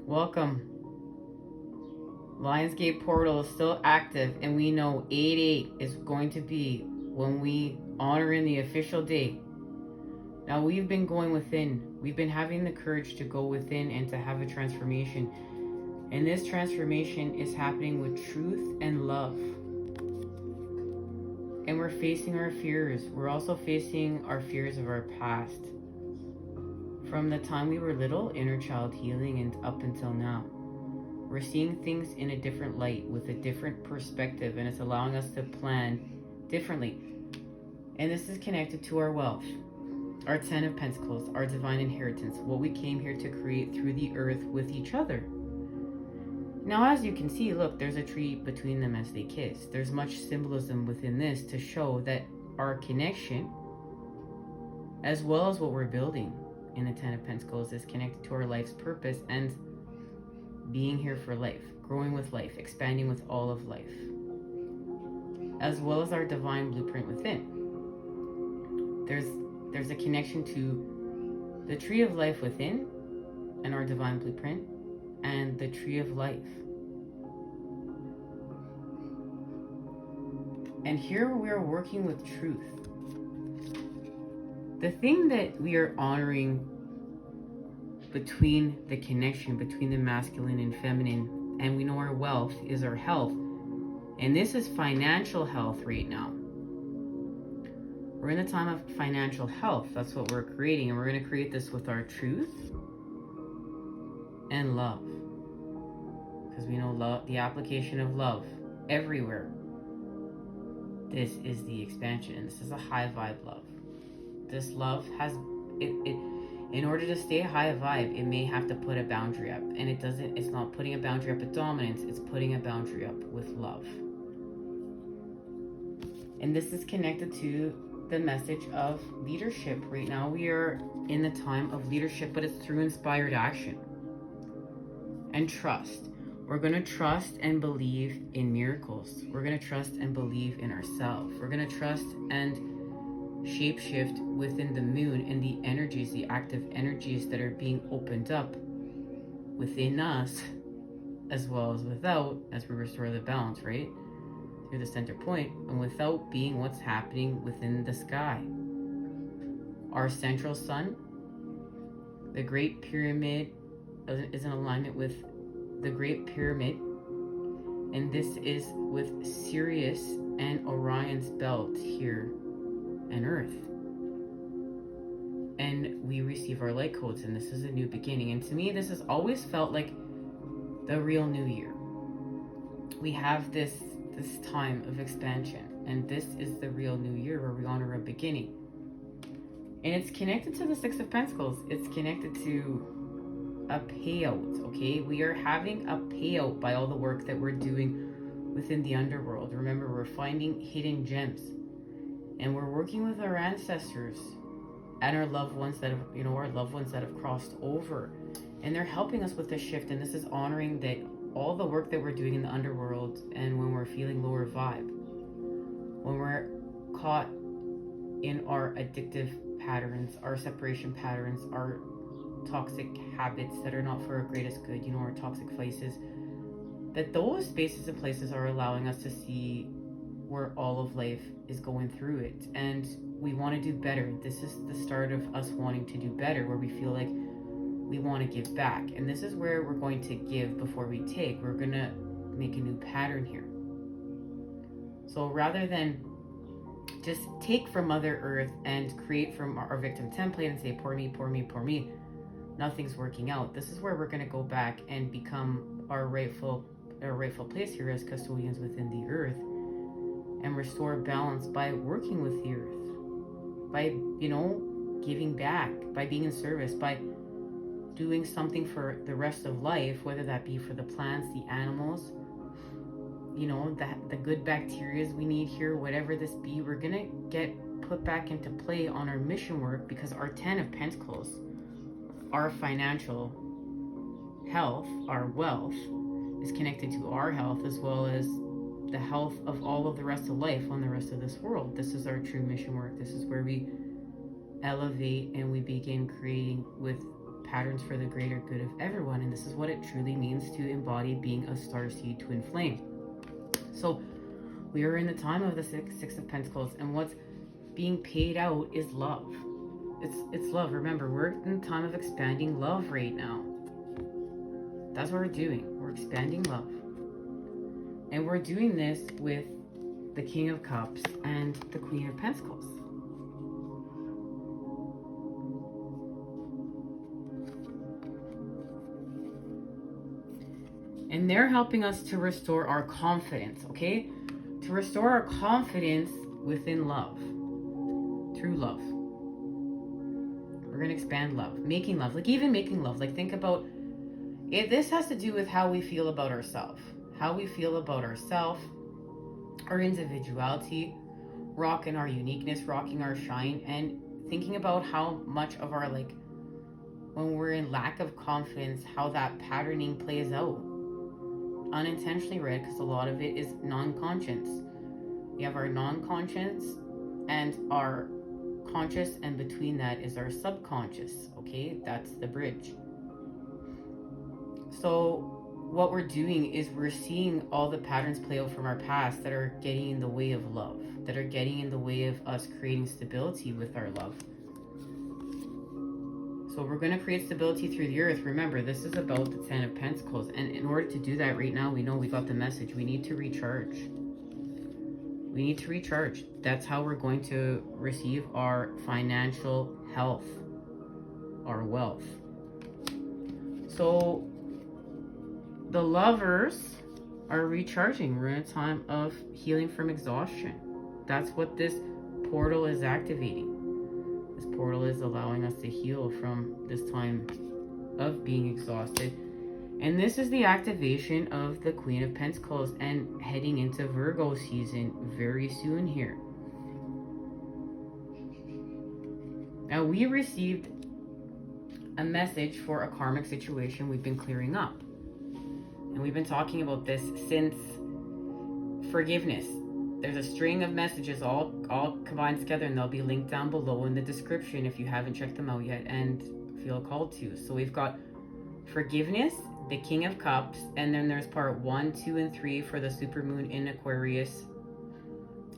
Welcome. LIONSGATE portal is still active, and we know 8/8 is going to be when we honor in the official date. Now, we've been going within. We've been having the courage to go within and to have a transformation. And this transformation is happening with truth and love. And we're facing our fears. We're also facing our fears of our past. From the time we were little, inner child healing, and up until now. We're seeing things in a different light with a different perspective, and it's allowing us to plan differently. And this is connected to our wealth, our 10 of Pentacles, our divine inheritance, what we came here to create through the earth with each other. Now, as you can see, look, there's a tree between them as they kiss. There's much symbolism within this to show that our connection, as well as what we're building in the 10 of Pentacles, is connected to our life's purpose and being here for life, growing with life, expanding with all of life, as well as our divine blueprint within. There's a connection to the tree of life within and our divine blueprint and the tree of life. And here we are working with truth. The thing that we are honoring between the connection between the masculine and feminine, and we know our wealth is our health, and this is financial health right now. We're in a time of financial health. That's what we're creating, and we're going to create this with our truth and love, because we know love, the application of love everywhere. This is the expansion, and this is a high vibe love. This love has it in order to stay high vibe, it may have to put a boundary up. And it's not putting a boundary up with dominance, it's putting a boundary up with love. And this is connected to the message of leadership. Right now we are in the time of leadership, but it's through inspired action. And trust. We're going to trust and believe in miracles. We're going to trust and believe in ourselves. We're going to trust and shapeshift within the moon and the energies, the active energies that are being opened up within us as well as without, as we restore the balance, right? Through the center point, and without being what's happening within the sky. Our central sun, the Great Pyramid, is in alignment with the Great Pyramid, and this is with Sirius and Orion's belt here and Earth, and we receive our light codes, and this is a new beginning. And to me, this has always felt like the real new year. We have this time of expansion, and this is the real new year where we honor a beginning. And it's connected to the 6 of Pentacles. It's connected to a payout. Okay, we are having a payout by all the work that we're doing within the underworld. Remember, we're finding hidden gems. And we're working with our ancestors and our loved ones that have, crossed over. And they're helping us with this shift. And this is honoring that all the work that we're doing in the underworld, and when we're feeling lower vibe, when we're caught in our addictive patterns, our separation patterns, our toxic habits that are not for our greatest good, our toxic vices, that those spaces and places are allowing us to see where all of life is going through it, and we want to do better. This is the start of us wanting to do better, where we feel like we want to give back, and this is where we're going to give before we take. We're going to make a new pattern here. So rather than just take from Mother Earth and create from our victim template and say, poor me, poor me, poor me, nothing's working out. This is where we're going to go back and become our rightful place here as custodians within the earth, and restore balance by working with the earth, by, giving back, by being in service, by doing something for the rest of life, whether that be for the plants, the animals, the good bacteria we need here, whatever this be. We're going to get put back into play on our mission work, because our 10 of Pentacles, our financial health, our wealth, is connected to our health, as well as the health of all of the rest of life on the rest of this world. This is our true mission work. This is where we elevate and we begin creating with patterns for the greater good of everyone. And this is what it truly means to embody being a starseed twin flame. So we are in the time of the Six of Pentacles, and what's being paid out is love. It's love. Remember, we're in the time of expanding love right now. That's what we're doing. We're expanding love. And we're doing this with the King of Cups and the Queen of Pentacles. And they're helping us to restore our confidence, okay? To restore our confidence within love. Through love. We're going to expand love. Making love. Like even making love. Like think about, if this has to do with how we feel about ourselves. How we feel about ourselves. Our individuality. Rocking our uniqueness. Rocking our shine. And thinking about how much of our, like, when we're in lack of confidence, how that patterning plays out. Unintentionally, right? Because a lot of it is non-conscious. We have our non-conscious and our conscious, and between that is our subconscious. Okay, that's the bridge. So what we're doing is we're seeing all the patterns play out from our past that are getting in the way of love, that are getting in the way of us creating stability with our love. So we're going to create stability through the earth. Remember, this is about the Ten of Pentacles. And in order to do that right now, we know we got the message. We need to recharge. We need to recharge. That's how we're going to receive our financial health, our wealth. So the lovers are recharging. We're in a time of healing from exhaustion. That's what this portal is activating. This portal is allowing us to heal from this time of being exhausted. And this is the activation of the Queen of Pentacles and heading into Virgo season very soon here. Now we received a message for a karmic situation we've been clearing up. And we've been talking about this since forgiveness. There's a string of messages all combined together, and they'll be linked down below in the description if you haven't checked them out yet and feel called to. So we've got forgiveness, the King of Cups, and then there's part 1, 2, and 3 for the supermoon in Aquarius,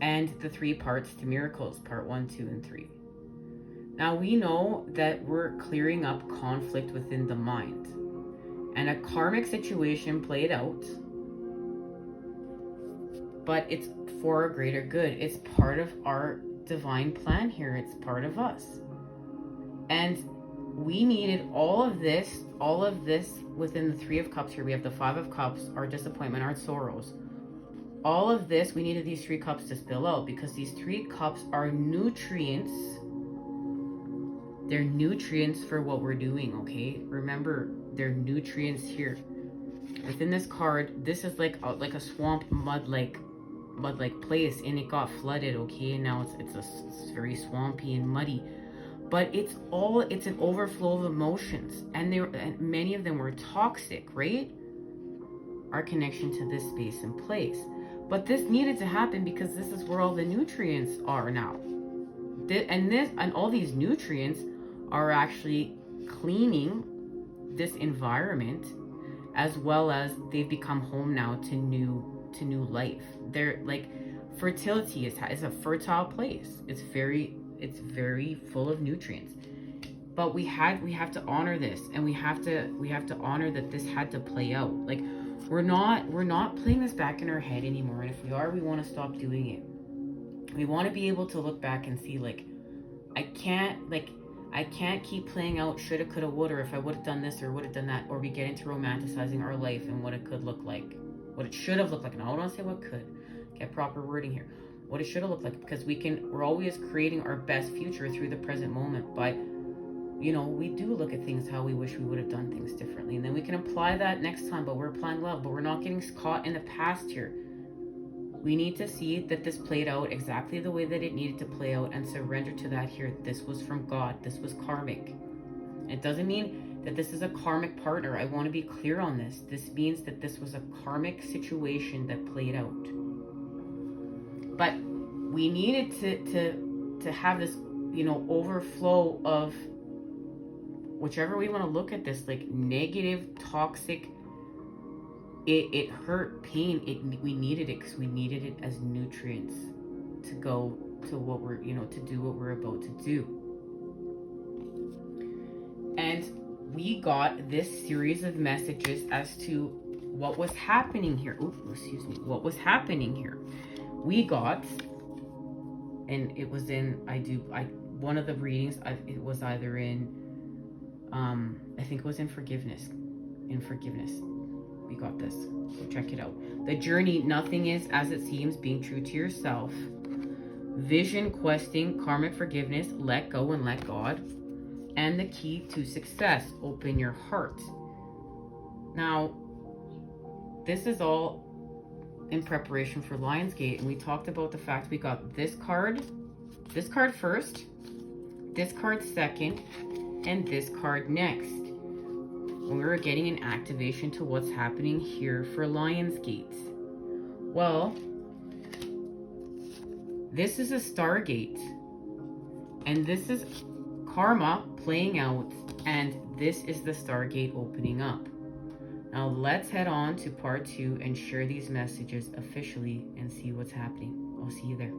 and the 3 parts to miracles, part 1, 2, and 3. Now we know that we're clearing up conflict within the mind, and a karmic situation played out, but it's for a greater good. It's part of our divine plan here. It's part of us. And we needed all of this within the 3 of Cups here. We have the 5 of Cups, our disappointment, our sorrows. All of this, we needed these 3 cups to spill out, because these 3 cups are nutrients. They're nutrients for what we're doing, okay? Remember, they're nutrients here. Within this card, this is like a swamp mud-like place, and it got flooded, okay? And now it's very swampy and muddy. But it's an overflow of emotions, and many of them were toxic, right? Our connection to this space and place. But this needed to happen because this is where all the nutrients are now. And all these nutrients are actually cleaning this environment, as well as they've become home now to new life. They're like, fertility is a fertile place. It's very full of nutrients. But we have to honor this, and we have to honor that this had to play out. Like, we're not playing this back in our head anymore. And if we are, we want to stop doing it. We want to be able to look back and see, like, I can't keep playing out shoulda, coulda, woulda, or if I would have done this or would have done that, or we get into romanticizing our life and what it could look like, what it should have looked like. And I don't want to say what could, get proper wording here, what it should have looked like, because we're always creating our best future through the present moment. But we do look at things how we wish we would have done things differently, and then we can apply that next time. But we're applying love, but we're not getting caught in the past here. We need to see that this played out exactly the way that it needed to play out and surrender to that here. This was from God. This was karmic. It doesn't mean that this is a karmic partner. I want to be clear on this. This means that this was a karmic situation that played out. But we needed to have this, overflow whichever way you want to look at this, like negative, toxic, it hurt, pain. We needed it because we needed it as nutrients to go to what we're, to do what we're about to do. And we got this series of messages as to what was happening here. What was happening here. We got, and it was in, one of the readings, it was either in, I think it was in forgiveness. We got this. So check it out. The journey, nothing is as it seems, being true to yourself. Vision questing, karmic forgiveness, let go and let God. And the key to success, open your heart. Now, this is all in preparation for Lionsgate, and we talked about the fact we got this card first, this card second, and this card next. And we were getting an activation to what's happening here for Lionsgate. Well, this is a Stargate, and this is karma playing out, and this is the Stargate opening up. Now let's head on to part 2 and share these messages officially and see what's happening. I'll see you there.